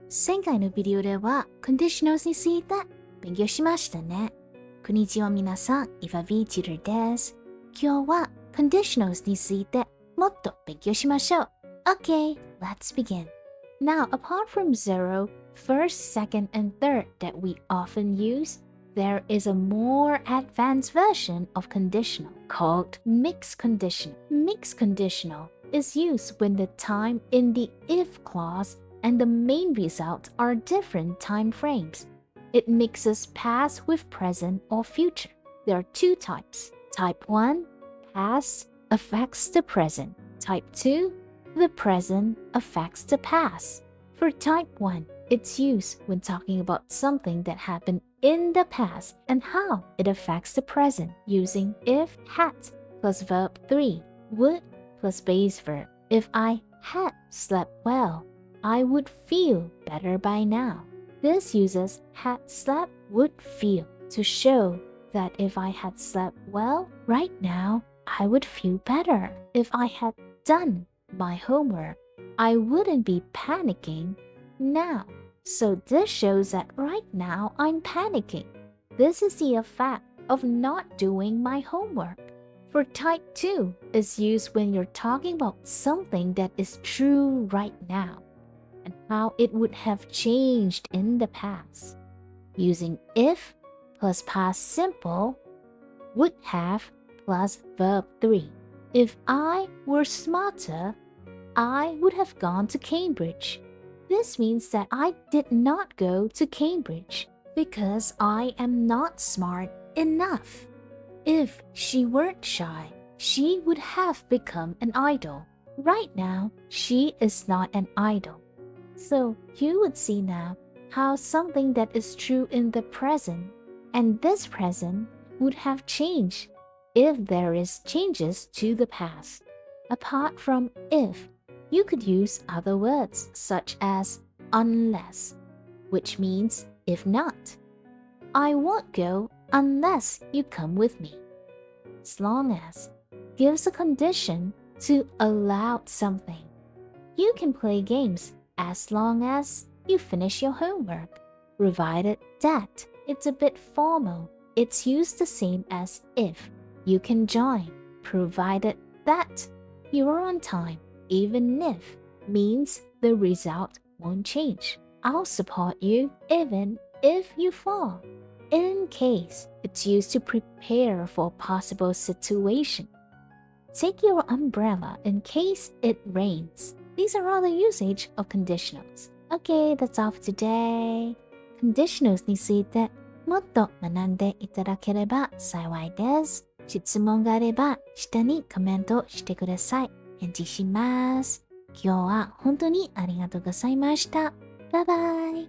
前回のビデオでは Conditionals について勉強しましたね。こんにちは皆さん、VTuber です。今日は Conditionals についてもっと勉強しましょう。Okay, let's begin. Now, apart from zero, first, second, and third that we often use, there is a more advanced version of conditional called mixed conditional. Mixed conditional is used when the time in the if clause and the main result are different time frames. It mixes past with present or future. There are two types. Type 1, past affects the present. Type 2, the present affects the past. For type 1, it's used when talking about something that happened in the past and how it affects the present using if had plus verb 3, would plus base verb. If I had slept well, I would feel better by now. This uses had slept would feel to show that if I had slept well right now, I would feel better. If I had done my homework, I wouldn't be panicking now. So this shows that right now I'm panicking. This is the effect of not doing my homework. For type 2 is used when you're talking about something that is true right now and how it would have changed in the past. Using if plus past simple, would have plus verb 3. If I were smarter, I would have gone to Cambridge. This means that I did not go to Cambridge because I am not smart enough. If she weren't shy, she would have become an idol. Right now, she is not an idol. So you would see now how something that is true in the present and this present would have changed if there is changes to the past. Apart from if, you could use other words such as unless, which means if not. I won't go unless you come with me. As long as gives a condition to allow something. You can play games as long as you finish your homework, provided that it's a bit formal. It's used the same as if. You can join, provided that you are on time. Even if means the result won't change. I'll support you even if you fall. In case, it's used to prepare for a possible situation. Take your umbrella in case it rains. These are all the usage of conditionals. Okay, that's all for today. Conditionals についてもっと学んでいただければ幸いです。質問があれば下にコメントしてください。返事します。今日は本当にありがとうございました。バイバイ。